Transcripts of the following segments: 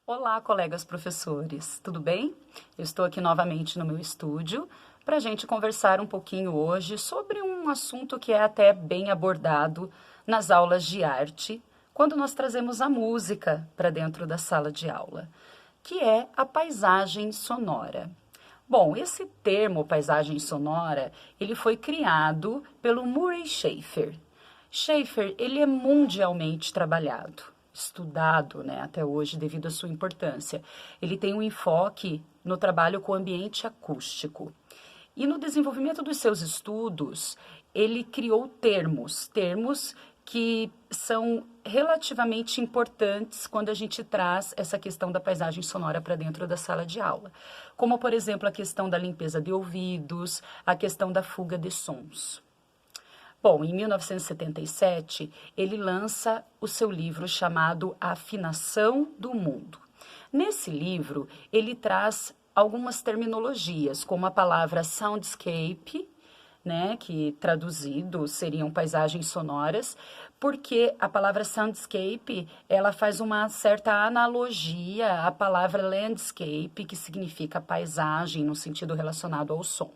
Olá, colegas professores, tudo bem? Eu estou aqui novamente no meu estúdio para a gente conversar um pouquinho hoje sobre um assunto que é até bem abordado nas aulas de arte, quando nós trazemos a música para dentro da sala de aula, que é a paisagem sonora. Bom, esse termo paisagem sonora, ele foi criado pelo Murray Schafer. Schafer, ele é mundialmente trabalhado, estudado, né, até hoje devido à sua importância. Ele tem um enfoque no trabalho com ambiente acústico. E no desenvolvimento dos seus estudos, ele criou termos que são relativamente importantes quando a gente traz essa questão da paisagem sonora para dentro da sala de aula. Como, por exemplo, a questão da limpeza de ouvidos, a questão da fuga de sons. Bom, em 1977, ele lança o seu livro chamado A Afinação do Mundo. Nesse livro, ele traz algumas terminologias, como a palavra soundscape, né, que traduzido seriam paisagens sonoras, porque a palavra soundscape, ela faz uma certa analogia à palavra landscape, que significa paisagem no sentido relacionado ao som.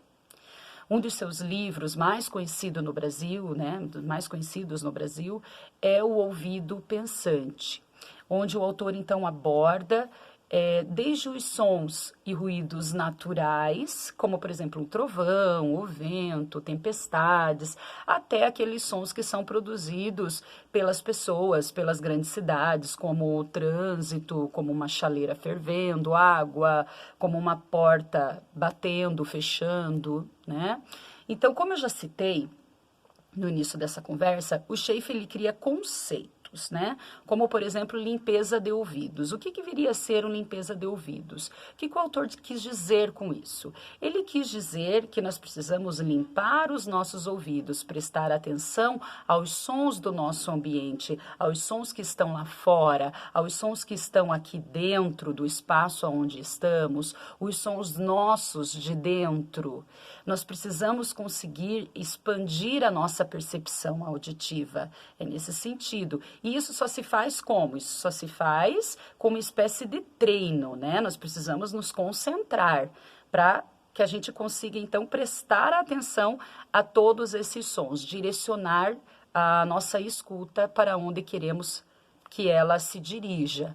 Um dos seus livros mais conhecido no Brasil, né, dos mais conhecidos no Brasil, é O Ouvido Pensante, onde o autor então aborda desde os sons e ruídos naturais, como por exemplo um trovão, o vento, tempestades, até aqueles sons que são produzidos pelas pessoas, pelas grandes cidades, como o trânsito, como uma chaleira fervendo, água, como uma porta batendo, fechando, né? Então, como eu já citei no início dessa conversa, o Schafer ele cria conceitos, né? Como, por exemplo, limpeza de ouvidos. O que viria a ser uma limpeza de ouvidos? O que o autor quis dizer com isso? Ele quis dizer que nós precisamos limpar os nossos ouvidos, prestar atenção aos sons do nosso ambiente, aos sons que estão lá fora, aos sons que estão aqui dentro do espaço onde estamos, os sons nossos de dentro. Nós precisamos conseguir expandir a nossa percepção auditiva. É nesse sentido. E isso só se faz como? Isso só se faz como uma espécie de treino, né? Nós precisamos nos concentrar para que a gente consiga, então, prestar atenção a todos esses sons, direcionar a nossa escuta para onde queremos que ela se dirija.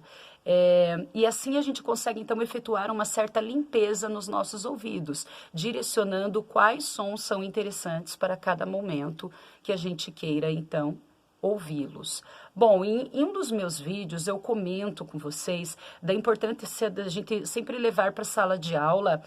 E assim a gente consegue, então, efetuar uma certa limpeza nos nossos ouvidos, direcionando quais sons são interessantes para cada momento que a gente queira, então, ouvi-los. Bom, em um dos meus vídeos eu comento com vocês da importância da gente sempre levar para a sala de aula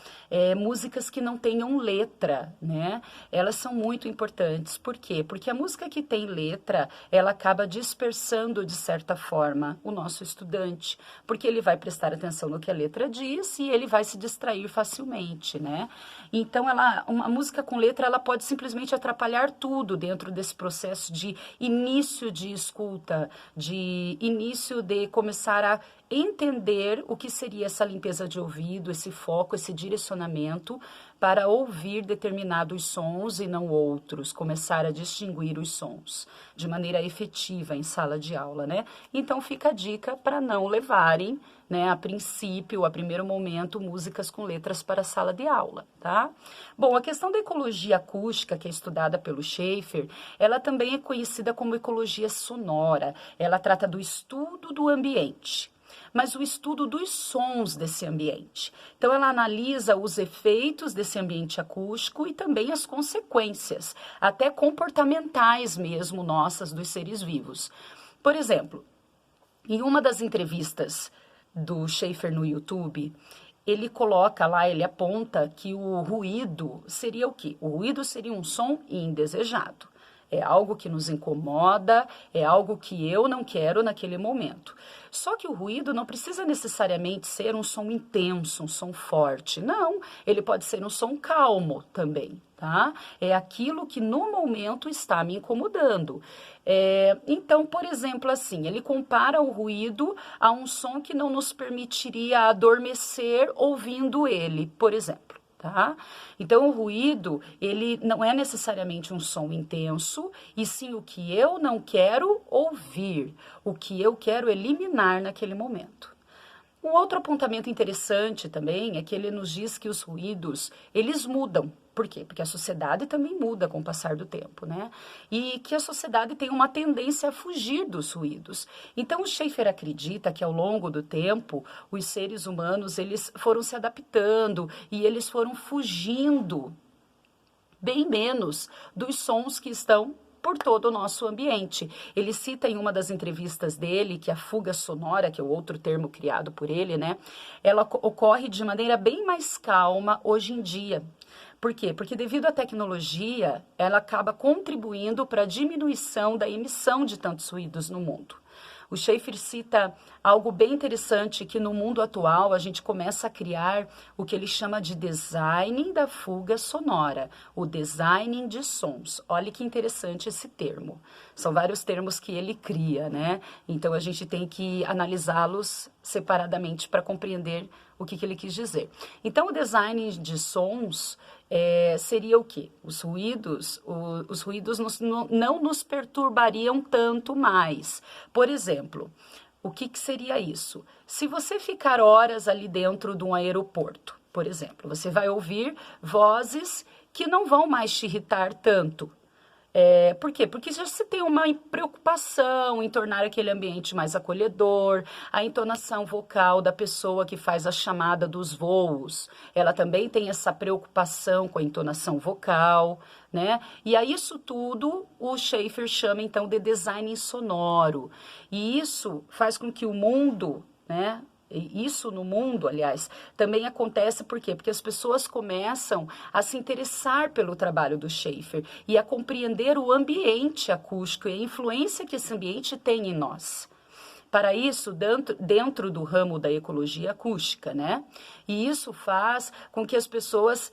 músicas que não tenham letra, né? Elas são muito importantes. Por quê? Porque a música que tem letra, ela acaba dispersando, de certa forma, o nosso estudante, porque ele vai prestar atenção no que a letra diz e ele vai se distrair facilmente, né? Então, uma música com letra, ela pode simplesmente atrapalhar tudo dentro desse processo de início de escuta, de início de começar a entender o que seria essa limpeza de ouvido, esse foco, esse direcionamento para ouvir determinados sons e não outros, começar a distinguir os sons de maneira efetiva em sala de aula, né? Então fica a dica para não levarem, né, a princípio, a primeiro momento, músicas com letras para a sala de aula, tá? Bom, a questão da ecologia acústica, que é estudada pelo Schafer, ela também é conhecida como ecologia sonora. Ela trata do estudo do ambiente, mas o estudo dos sons desse ambiente. Então, ela analisa os efeitos desse ambiente acústico e também as consequências, até comportamentais mesmo, nossas, dos seres vivos. Por exemplo, em uma das entrevistas do Schafer no YouTube, ele coloca lá, ele aponta que o ruído seria o quê? O ruído seria um som indesejado. É algo que nos incomoda, é algo que eu não quero naquele momento. Só que o ruído não precisa necessariamente ser um som intenso, um som forte. Não, ele pode ser um som calmo também, tá? É aquilo que no momento está me incomodando. Então, por exemplo, assim, ele compara o ruído a um som que não nos permitiria adormecer ouvindo ele, por exemplo. Tá? Então, o ruído, ele não é necessariamente um som intenso, e sim o que eu não quero ouvir, o que eu quero eliminar naquele momento. Um outro apontamento interessante também é que ele nos diz que os ruídos, eles mudam. Por quê? Porque a sociedade também muda com o passar do tempo, né? E que a sociedade tem uma tendência a fugir dos ruídos. Então, o Schaeffer acredita que ao longo do tempo, os seres humanos, eles foram se adaptando e eles foram fugindo bem menos dos sons que estão por todo o nosso ambiente. Ele cita em uma das entrevistas dele que a fuga sonora, que é o outro termo criado por ele, né? Ela ocorre de maneira bem mais calma hoje em dia. Por quê? Porque devido à tecnologia, ela acaba contribuindo para a diminuição da emissão de tantos ruídos no mundo. O Schaeffer cita algo bem interessante, que no mundo atual a gente começa a criar o que ele chama de design da fuga sonora, o design de sons. Olha que interessante esse termo. São vários termos que ele cria, né? Então a gente tem que analisá-los separadamente para compreender o que ele quis dizer. Então o design de sons seria o quê? Os ruídos não nos perturbariam tanto mais. Por exemplo, o que seria isso? Se você ficar horas ali dentro de um aeroporto, por exemplo, você vai ouvir vozes que não vão mais te irritar tanto. Por quê? Porque já se tem uma preocupação em tornar aquele ambiente mais acolhedor, a entonação vocal da pessoa que faz a chamada dos voos, ela também tem essa preocupação com a entonação vocal, né? E a isso tudo o Schaeffer chama então de design sonoro. E isso faz com que o mundo, né? Isso no mundo, aliás, também acontece por quê? Porque as pessoas começam a se interessar pelo trabalho do Schaeffer e a compreender o ambiente acústico e a influência que esse ambiente tem em nós. Para isso, dentro do ramo da ecologia acústica, né? E isso faz com que as pessoas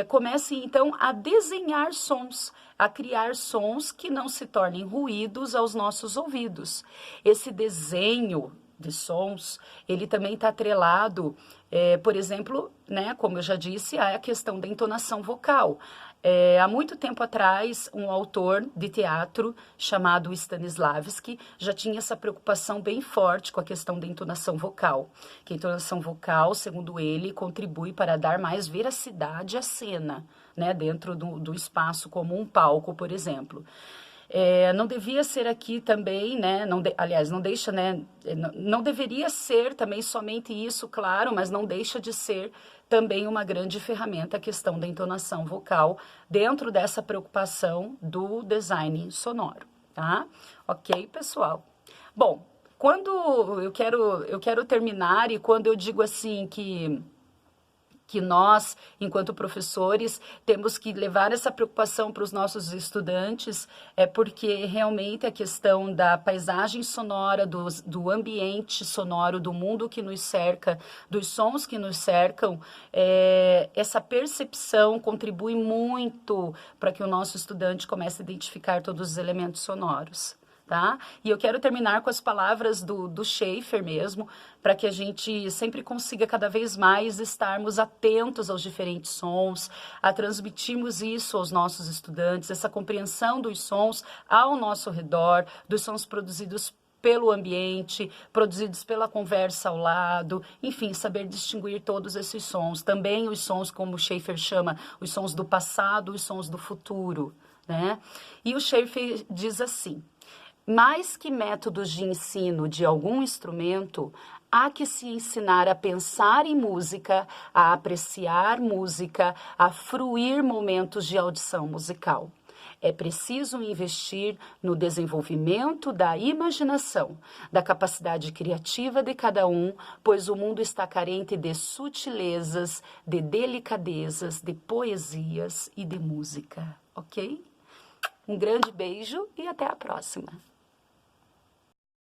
comecem, então, a desenhar sons, a criar sons que não se tornem ruídos aos nossos ouvidos. Esse desenho de sons, ele também está atrelado, por exemplo, né, como eu já disse, à questão da entonação vocal. Há muito tempo atrás, um autor de teatro chamado Stanislavski já tinha essa preocupação bem forte com a questão da entonação vocal. Que a entonação vocal, segundo ele, contribui para dar mais veracidade à cena, né, dentro do espaço como um palco, por exemplo. Não devia ser aqui também, né? Aliás, não deixa, né? Não deveria ser também somente isso, claro, mas não deixa de ser também uma grande ferramenta a questão da entonação vocal dentro dessa preocupação do design sonoro, tá? Ok, pessoal? Bom, quando eu quero terminar e quando eu digo assim que nós, enquanto professores, temos que levar essa preocupação para os nossos estudantes, porque realmente a questão da paisagem sonora, do ambiente sonoro, do mundo que nos cerca, dos sons que nos cercam, essa percepção contribui muito para que o nosso estudante comece a identificar todos os elementos sonoros. Tá? E eu quero terminar com as palavras do Schaeffer mesmo, para que a gente sempre consiga cada vez mais estarmos atentos aos diferentes sons, a transmitirmos isso aos nossos estudantes, essa compreensão dos sons ao nosso redor, dos sons produzidos pelo ambiente, produzidos pela conversa ao lado, enfim, saber distinguir todos esses sons. Também os sons, como o Schaeffer chama, os sons do passado, os sons do futuro, né? E o Schaeffer diz assim: mais que métodos de ensino de algum instrumento, há que se ensinar a pensar em música, a apreciar música, a fruir momentos de audição musical. É preciso investir no desenvolvimento da imaginação, da capacidade criativa de cada um, pois o mundo está carente de sutilezas, de delicadezas, de poesias e de música, ok? Um grande beijo e até a próxima!